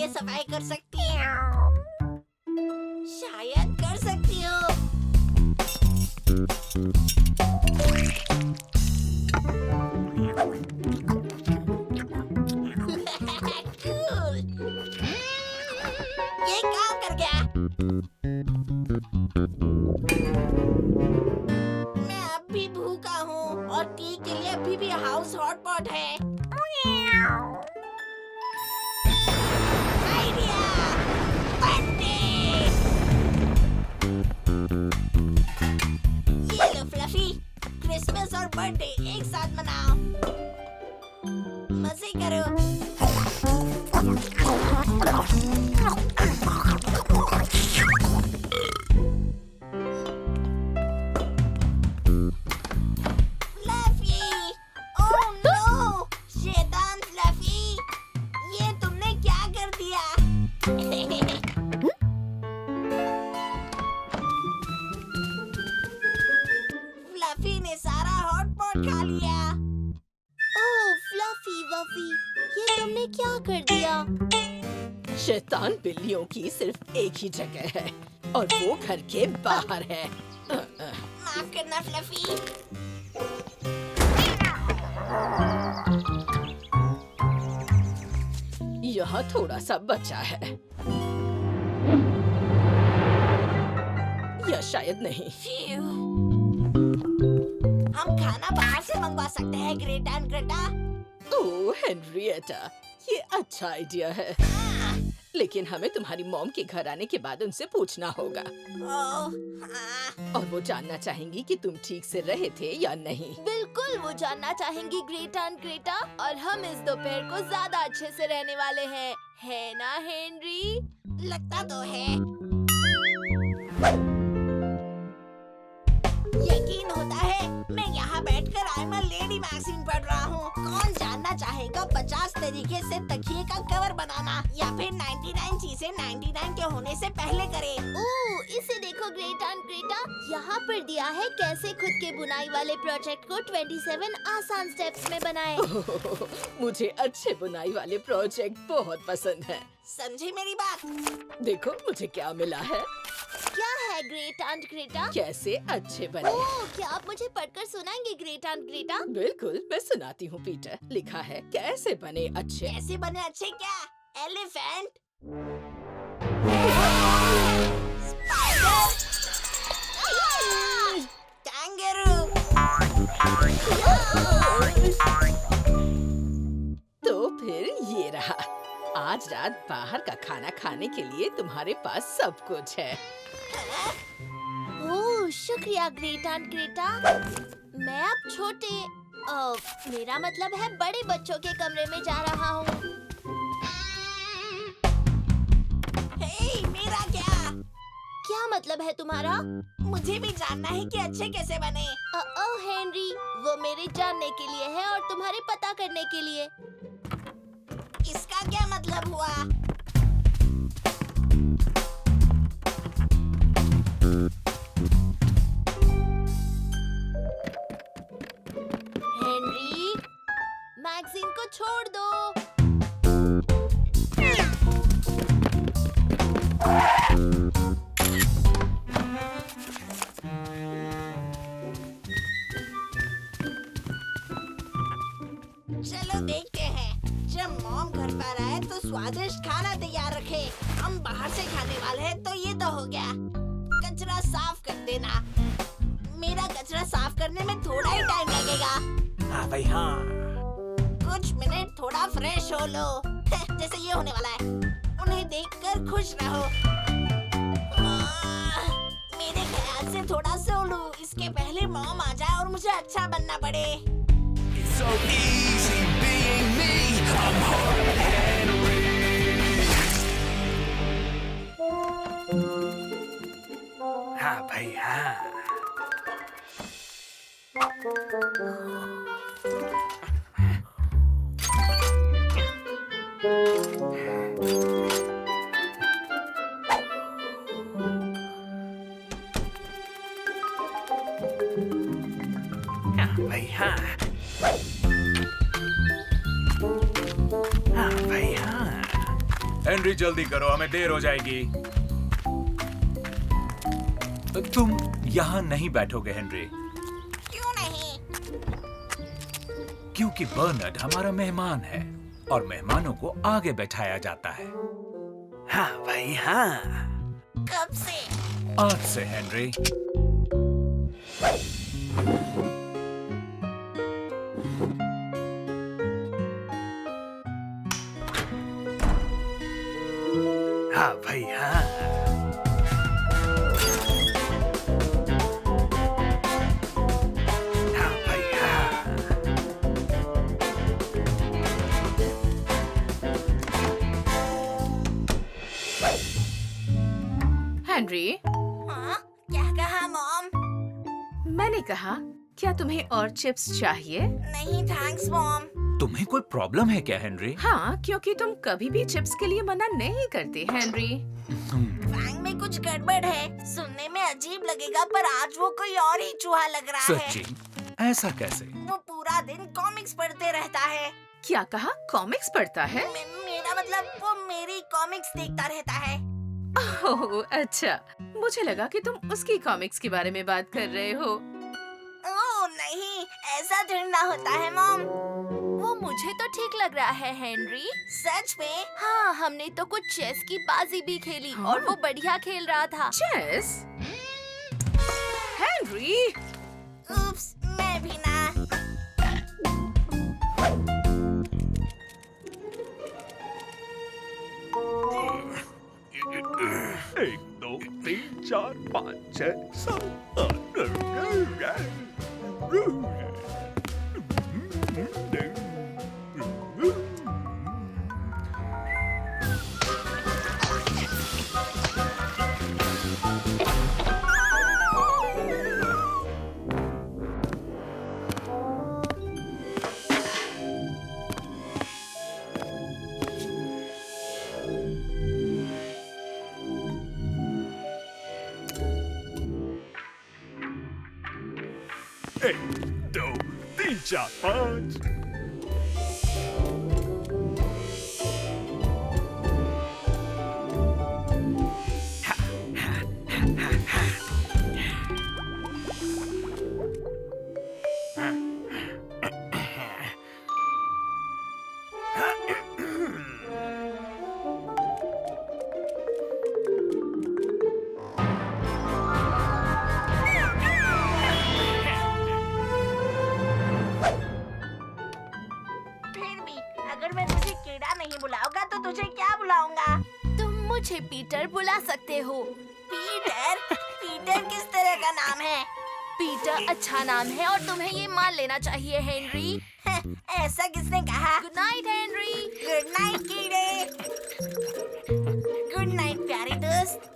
लिए सफाई कर सकती हूँ। शायद कर सकती हूँ। Cool. ये काम कर गया। मैं अब भी भूखा हूँ और टी के लिए अभी भी हाउस हॉट पॉट है। आइडिया! बर्थडे! ये लो फ्लफी, क्रिसमस और बर्थडे एक साथ मनाओ। मजे करो। फ्लफी! Oh no! शैतान फ्लफी! ये तुमने क्या कर दिया? फ्लफी ने सारा हॉट पॉट खा लिया। ओह फ्लफी वफी, ये तुमने क्या कर दिया? शैतान बिल्लियों की सिर्फ एक ही जगह है और वो घर के बाहर है। माफ करना फ्लफी। यहाँ थोड़ा सा बचा है या शायद नहीं। Phew. हम खाना बाहर से मंगवा सकते हैं Greta and Greta. Oh Henrietta, ये अच्छा आइडिया है, लेकिन हमें तुम्हारी मॉम के घर आने के बाद उनसे पूछना होगा ओह हाँ। और वो जानना चाहेंगी कि तुम ठीक से रहे थे या नहीं। बिल्कुल, वो जानना चाहेंगी ग्रेटा एंड ग्रेटा, और हम इस दोपहर को ज्यादा अच्छे से रहने वाले हैं, है ना हेनरी? लगता तो है। यकीन होता है मैं यहाँ बैठकर I am a lady magazine पढ़ रहा हूँ। कौन जानना चाहेगा 50 तरीके से तकिए का कवर बनाना, या फिर 99 चीजें 99 के होने से पहले करें। ओह, इसे देखो ग्रेटा एंड ग्रेटा, यहाँ पर दिया है कैसे खुद के बुनाई वाले प्रोजेक्ट को 27 आसान स्टेप्स में बनाएं। ओह, मुझे अच्छे बुनाई वाले प्रोजेक्ट बहुत पसंद है। समझे मेरी बात? देखो मुझे क्या मिला है। क्या है ग्रेटा एंड ग्रेटा? कैसे अच्छे बने। ओह, क्या आप मुझे पढ़कर सुनाएंगे ग्रेटा एंड ग्रेटा? बिल्कुल, मैं सुनाती हूँ पीटर। लिखा है कैसे बने अच्छे। कैसे बने अच्छे क्या? एलिफेंट? स्पाइडर? कैंगरू? तो फिर ये रहा, आज रात बाहर का खाना खाने के लिए तुम्हारे पास सब कुछ है। ओह, शुक्रिया ग्रेटा एंड ग्रेटा। मैं अब छोटे, मेरा मतलब है बड़े बच्चों के कमरे में जा रहा हूँ। हे, मेरा क्या? क्या मतलब है तुम्हारा? मुझे भी जानना है कि अच्छे कैसे बने। ओह हेनरी, वो मेरे जानने के लिए है और तुम्हारे पता करने के लिए। इसका क्या मतलब हुआ? हेनरी, मैगजीन को छोड़ दो। चलो देखते हैं। जब मॉम घर पर आए तो स्वादिष्ट खाना तैयार रखे। हम बाहर से खाने वाले हैं तो ये तो हो गया। कचरा साफ कर देना। मेरा कचरा साफ करने में थोड़ा ही टाइम लगेगा। हाँ भाई हाँ। कुछ मिनट थोड़ा फ्रेश हो लो। जैसे ये होने वाला है। उन्हें देखकर खुश रहो। मेरे ख्याल से थोड़ा सो लूं, इसके पहले मॉम आ जाए और मुझे अच्छा बनना पड़े। It's so easy being me. I'm Hard Henry. हाँ भाई हाँ। हाँ भाई हाँ। हाँ भाई हाँ। हेनरी जल्दी करो, हमें देर हो जाएगी। तुम यहाँ नहीं बैठोगे हेनरी, क्यों नहीं? क्योंकि बर्नार्ड हमारा मेहमान है और मेहमानों को आगे बैठाया जाता है। हाँ भाई हाँ। कब से? आज से हेनरी। हाँ भाई हाँ। हाँ भाई हाँ। हेनरी, हाँ? क्या कहा मॉम? मैंने कहा क्या तुम्हें और चिप्स चाहिए? नहीं थैंक्स मॉम। तुम्हें कोई प्रॉब्लम है क्या हेनरी? हाँ, क्योंकि तुम कभी भी चिप्स के लिए मना नहीं करते हेनरी। फैंग में कुछ गड़बड़ है। सुनने में अजीब लगेगा पर आज वो कोई और ही चूहा लग रहा है। सच्ची? ऐसा कैसे? वो पूरा दिन कॉमिक्स पढ़ते रहता है। क्या कहा? कॉमिक्स पढ़ता है? मेरा मतलब वो मेरी कॉमिक्स देखता रहता है। ओह अच्छा, मुझे लगा कि तुम उसकी कॉमिक्स के बारे में बात कर रहे हो। ओह नहीं, ऐसा ढूंढना होता है मॉम। वो मुझे तो ठीक लग रहा है हेनरी। सच में? हाँ, हमने तो कुछ चेस की बाजी भी खेली हाँ? और वो बढ़िया खेल रहा था। चेस? हेनरी, उप्स, मैं भी ना। 1 2 3 4 5 6 7 1 2 3 4 5 फिर भी अगर मैं तुझे कीड़ा नहीं बुलाऊंगा तो तुझे क्या बुलाऊंगा? तुम मुझे पीटर बुला सकते हो। पीटर? पीटर किस तरह का नाम है? पीटर अच्छा नाम है और तुम्हें ये मान लेना चाहिए हेनरी। ऐसा किसने कहा? Good night Henry. Good night कीड़े। गुड नाइट प्यारे दोस्त।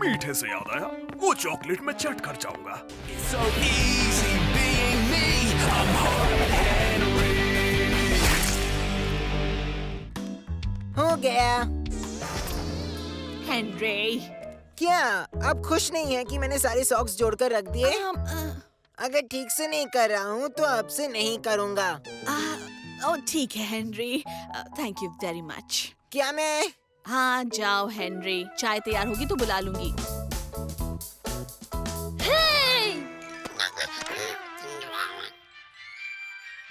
मीठे से याद आया, वो चॉकलेट मैं चट कर जाऊंगा। It's so easy being me. I'm hard Henry. हो गया। हेनरी, क्या आप खुश नहीं है कि मैंने सारे सॉक्स जोड़कर रख दिए? अगर ठीक से नहीं कर रहा हूँ तो अब से नहीं करूँगा। ओह ठीक है Henry, thank you very much. क्या मैं? हाँ जाओ हेनरी, चाय तैयार होगी तो बुला लूंगी।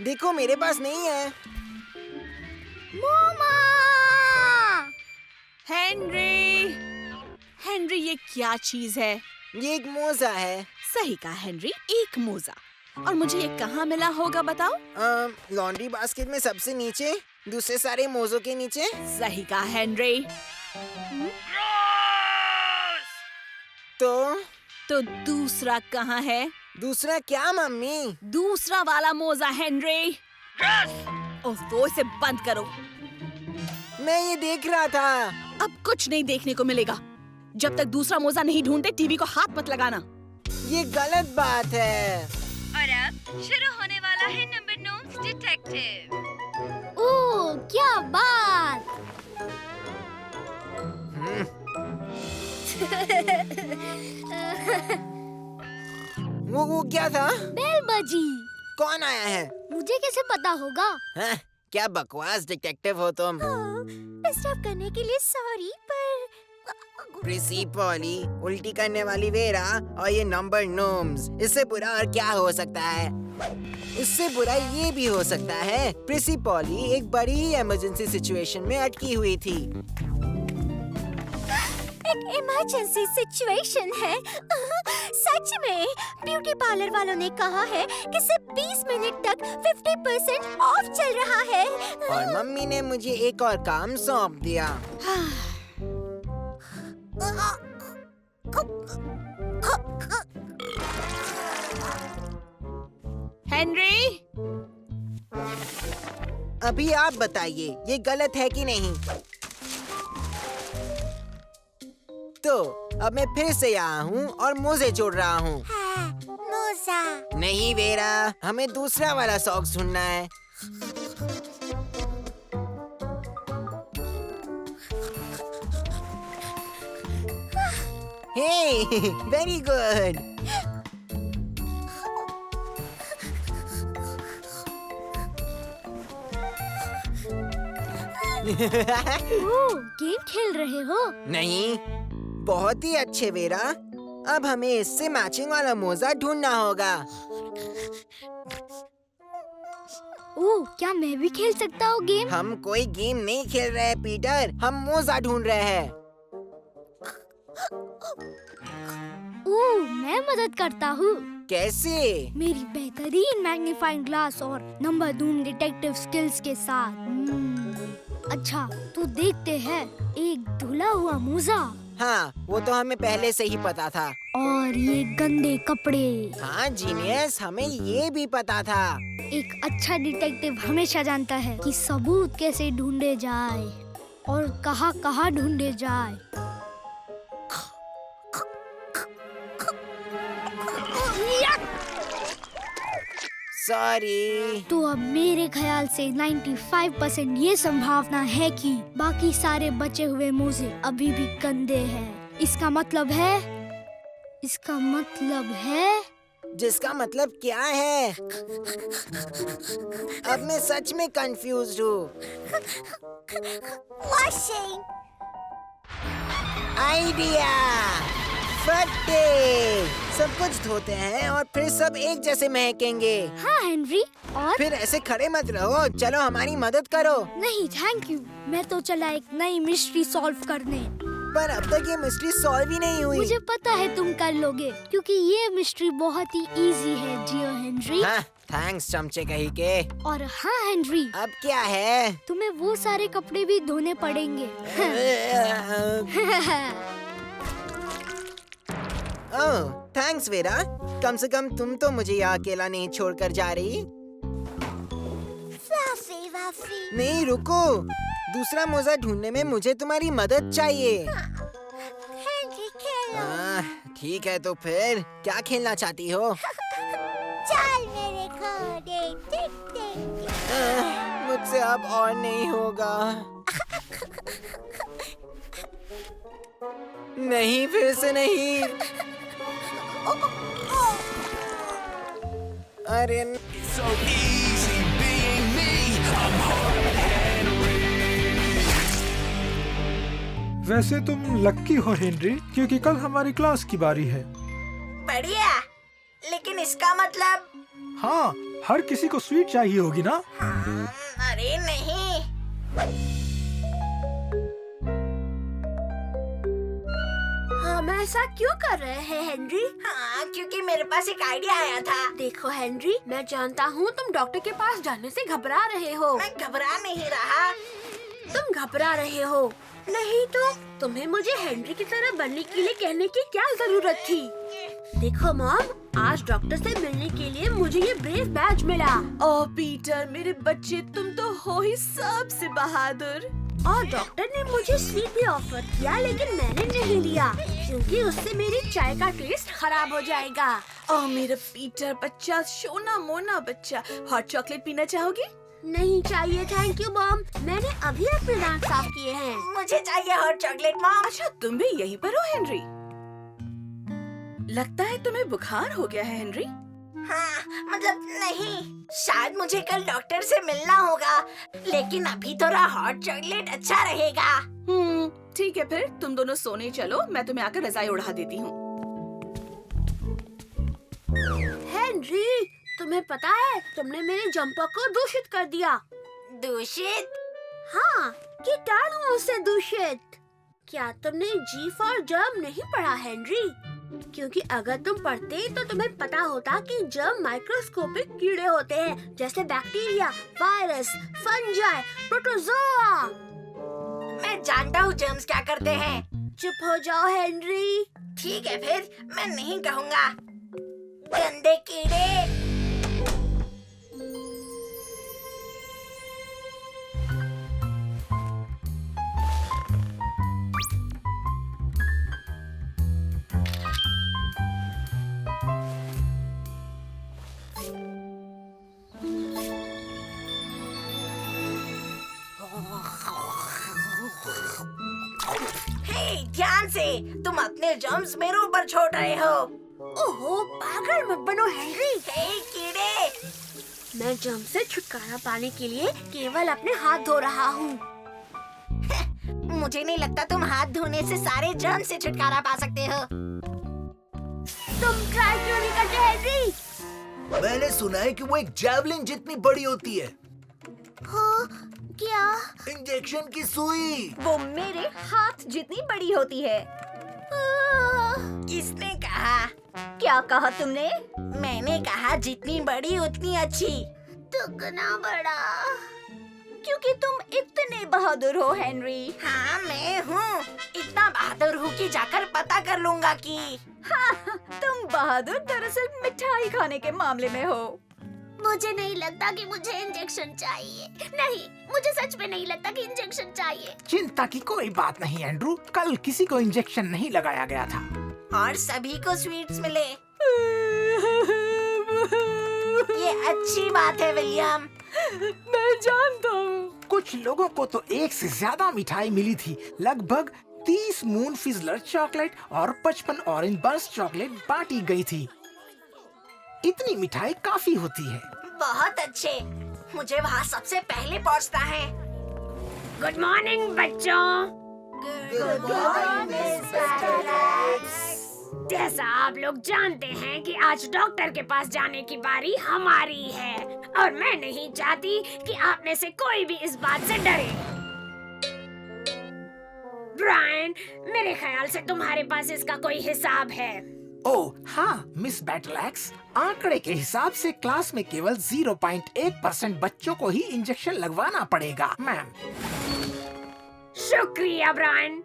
देखो मेरे पास नहीं है। मोमा! हेनरी, हेनरी ये क्या चीज है? ये एक मोजा है। सही कहा हेनरी, एक मोजा। और मुझे ये कहाँ मिला होगा बताओ? लॉन्ड्री बास्केट में सबसे नीचे, दूसरे सारे मोजों के नीचे। सही कहा हेनरी। तो तो दूसरा कहाँ है? दूसरा क्या मम्मी? दूसरा वाला मोजा हेनरी। ओह, तो इसे बंद करो। मैं ये देख रहा था। अब कुछ नहीं देखने को मिलेगा। जब तक दूसरा मोजा नहीं ढूंढते टीवी को हाथ मत लगाना। ये गलत बात है। और अब शुरू होने वाला है नंबर 9 डिटेक्टिव। ओह, क्या बात। वो क्या था? बेल बजी। कौन आया है? मुझे कैसे पता होगा? हाँ, क्या बकवास डिटेक्टिव हो तुम। डिस्टर्ब करने के लिए सॉरी, पर प्रिसी पॉली, उल्टी करने वाली वेरा और ये नंबर नोम्स। इससे बुरा और क्या हो सकता है? इससे बुरा ये भी हो सकता है। प्रिसी पॉली एक बड़ी ही इमरजेंसी सिचुएशन में अटकी हुई थी। एक इमरजेंसी सिचुएशन है। सच में ब्यूटी पार्लर वालों ने कहा है कि सिर्फ 20 मिनट तक 50% ऑफ चल रहा है। और मम्मी ने मुझे एक और काम सौंप दिया। हेनरी, अभी आप बताइए, ये गलत है कि नहीं? तो अब मैं फिर से यहाँ हूँ और मोजे जोड़ रहा हूँ। मोजा। नहीं वेरा, हमें दूसरा वाला सॉक्स ढूंढना है। हे, वेरी गुड। गेम खेल रहे हो? नहीं, बहुत ही अच्छे वेरा। अब हमें इससे मैचिंग वाला मोजा ढूंढना होगा। ओह, क्या मैं भी खेल सकता हूँ गेम? हम कोई गेम नहीं खेल रहे हैं पीटर, हम मोजा ढूंढ रहे हैं। ओह, मैं मदद करता हूँ। कैसे? मेरी बेहतरीन मैग्नीफाइंग ग्लास और नंबर धूम डिटेक्टिव स्किल्स के साथ। अच्छा, तो देखते हैं। एक धुला हुआ मोजा। हाँ, वो तो हमें पहले से ही पता था। और ये गंदे कपड़े। हाँ जीनियस, हमें ये भी पता था। एक अच्छा डिटेक्टिव हमेशा जानता है कि सबूत कैसे ढूंढे जाए और कहाँ-कहाँ ढूंढे जाए। सॉरी। तो अब मेरे ख्याल से 95% ये संभावना है कि बाकी सारे बचे हुए मोजे अभी भी गंदे हैं। इसका मतलब है जिसका मतलब क्या है? अब मैं सच में कंफ्यूज्ड हूँ। Washing idea! फट्टे! सब कुछ धोते हैं और फिर सब एक जैसे महकेंगे। हाँ हेनरी, और फिर ऐसे खड़े मत रहो, चलो हमारी मदद करो। नहीं थैंक यू, मैं तो चला एक नई मिस्ट्री सॉल्व करने। पर अब तक ये मिस्ट्री सॉल्व ही नहीं हुई। मुझे पता है तुम कर लोगे, क्योंकि ये मिस्ट्री बहुत ही इजी है डियर हेनरी। हाँ, थैंक्स चमचे कहीं के। और हाँ हेनरी, अब क्या है? तुम्हें वो सारे कपड़े भी धोने पड़ेंगे। ओह, थैंक्स वेरा। कम से कम तुम तो मुझे यहाँ अकेला नहीं छोड़कर जा रही। नहीं रुको, दूसरा मोजा ढूंढने में मुझे तुम्हारी मदद चाहिए। ठीक है, तो फिर क्या खेलना चाहती हो? चल मेरे घोड़े, टिक टिक। मुझसे अब और नहीं होगा। नहीं, फिर से नहीं। अरे So easy being me. I'm hard Henry. वैसे तुम लक्की हो हेनरी, क्योंकि कल हमारी क्लास की बारी है। बढ़िया, लेकिन इसका मतलब? हाँ, हर किसी को स्वीट चाहिए होगी ना? अरे नहीं। हम ऐसा क्यों कर रहे हैं हेनरी? हाँ, क्योंकि मेरे पास एक आइडिया आया था। देखो हेनरी, मैं जानता हूँ तुम डॉक्टर के पास जाने से घबरा रहे हो। मैं घबरा नहीं रहा। तुम घबरा रहे हो नहीं तो तुम्हें मुझे हेनरी की तरह बनने के लिए कहने की क्या जरूरत थी? देखो मॉम, आज डॉक्टर से मिलने के लिए मुझे ये ब्रेव बैज मिला। ओह पीटर, मेरे बच्चे, तुम तो हो ही सबसे बहादुर। और डॉक्टर ने मुझे स्वीट भी ऑफर किया, लेकिन मैंने नहीं लिया क्योंकि उससे मेरी चाय का टेस्ट खराब हो जाएगा। ओह मेरा पीटर बच्चा, सोना मोना बच्चा, हॉट चॉकलेट पीना चाहोगे? नहीं चाहिए, थैंक यू मॉम। मैंने अभी अपने दांत साफ किए हैं। मुझे चाहिए हॉट चॉकलेट मॉम। अच्छा, तुम भी यहीं पर हो हेनरी? लगता है तुम्हें बुखार हो गया है हेनरी। हाँ, मतलब नहीं, शायद मुझे कल डॉक्टर से मिलना होगा, लेकिन अभी थोड़ा हॉट चॉकलेट अच्छा रहेगा। ठीक है, फिर तुम दोनों सोने चलो, मैं तुम्हें आकर रजाई उड़ा देती हूँ। हेनरी, तुम्हें पता है तुमने मेरे जंपर को दूषित कर दिया। दूषित? हाँ, कीटाणुओं से दूषित। क्या तुमने जी फॉर जर्म नहीं पढ़ा हेनरी? क्योंकि अगर तुम पढ़ते तो तुम्हें पता होता कि जर्म माइक्रोस्कोपिक कीड़े होते हैं, जैसे बैक्टीरिया, वायरस, फंजाई, प्रोटोजोआ। मैं जानता हूँ जर्म्स क्या करते हैं। चुप हो जाओ हेनरी। ठीक है, फिर मैं नहीं कहूँगा। गंदे कीड़े। हे, ध्यान से, तुम अपने जर्म्स मेरे ऊपर छोड़ रहे हो। ओहो, पागल मत बनो हेनरी। हे कीड़े। मैं जर्म से छुटकारा पाने के लिए केवल अपने हाथ धो रहा हूँ। मुझे नहीं लगता तुम हाथ धोने से सारे जर्म से छुटकारा पा सकते हो। तुम ट्राई क्यों नहीं करते हेनरी? मैंने सुना है कि वो एक जैवलिन जितनी बड़ी होती है। हाँ, क्या? इंजेक्शन की सुई। वो मेरे हाथ जितनी बड़ी होती है। किसने कहा? क्या कहा तुमने? मैंने कहा जितनी बड़ी उतनी अच्छी। दुगना बड़ा। क्योंकि तुम इतने बहादुर हो हेनरी। हाँ, मैं हूँ। इतना बहादुर हूँ कि जाकर पता कर लूँगा कि। हाँ, तुम बहादुर दरअसल मिठाई खाने के मामले में हो। मुझे नहीं लगता कि मुझे इंजेक्शन चाहिए। नहीं, मुझे सच में नहीं लगता कि इंजेक्शन चाहिए। चिंता की कोई बात नहीं एंड्रू, कल किसी को इंजेक्शन नहीं लगाया गया था। और सभी को स्वीट्स मिले। ये अच्छी बात है विलियम। मैं जानता हूँ। कुछ लोगों को तो एक से ज्यादा मिठाई मिली थी। लगभग 30 मून फिज़लर चॉकलेट और 55 ऑरेंज बर्स्ट चॉकलेट बांटी गई थी। इतनी मिठाई काफी होती है। बहुत अच्छे। मुझे वहाँ सबसे पहले पहुँचना है। गुड मॉर्निंग बच्चों। गुड मॉर्निंग मिस बैटलैक्स। जैसा आप लोग जानते हैं कि आज डॉक्टर के पास जाने की बारी हमारी है और मैं नहीं चाहती कि आप में से कोई भी इस बात से डरे। ब्रायन, मेरे ख्याल से तुम्हारे पास इसका कोई हिसाब है। ओह हाँ मिस बैटलैक्स, आंकड़े के हिसाब से क्लास में केवल 0.1% बच्चों को ही इंजेक्शन लगवाना पड़ेगा मैम। शुक्रिया ब्रायन।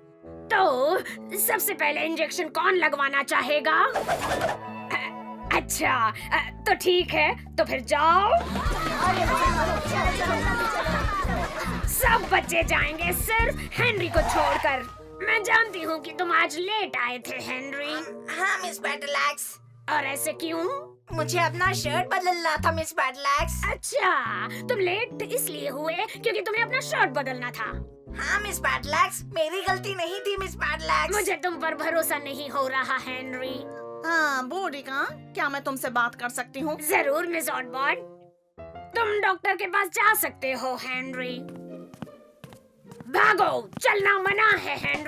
तो सबसे पहले इंजेक्शन कौन लगवाना चाहेगा? अच्छा, तो ठीक है, तो फिर जाओ। सब बच्चे जाएंगे सिर्फ हेनरी को छोड़कर। मैं जानती हूँ कि तुम आज लेट आए थे हेनरी। हाँ मिस बैटलैक्स। और ऐसे क्यों? मुझे अपना शर्ट बदलना था मिस बैटलैक्स। अच्छा, तुम लेट इसलिए हुए क्योंकि तुम्हें अपना शर्ट बदलना था। हाँ मिस बैटलैक्स, मेरी गलती नहीं थी मिस बैटलैक्स। मुझे तुम पर भरोसा नहीं हो रहा हेनरी। हाँ बोरिका, क्या मैं तुमसे बात कर सकती हूँ? जरूर मिस ऑटबॉर्न, तुम डॉक्टर के पास जा सकते हो हेनरी। भागो, चलना मना है हेनरी।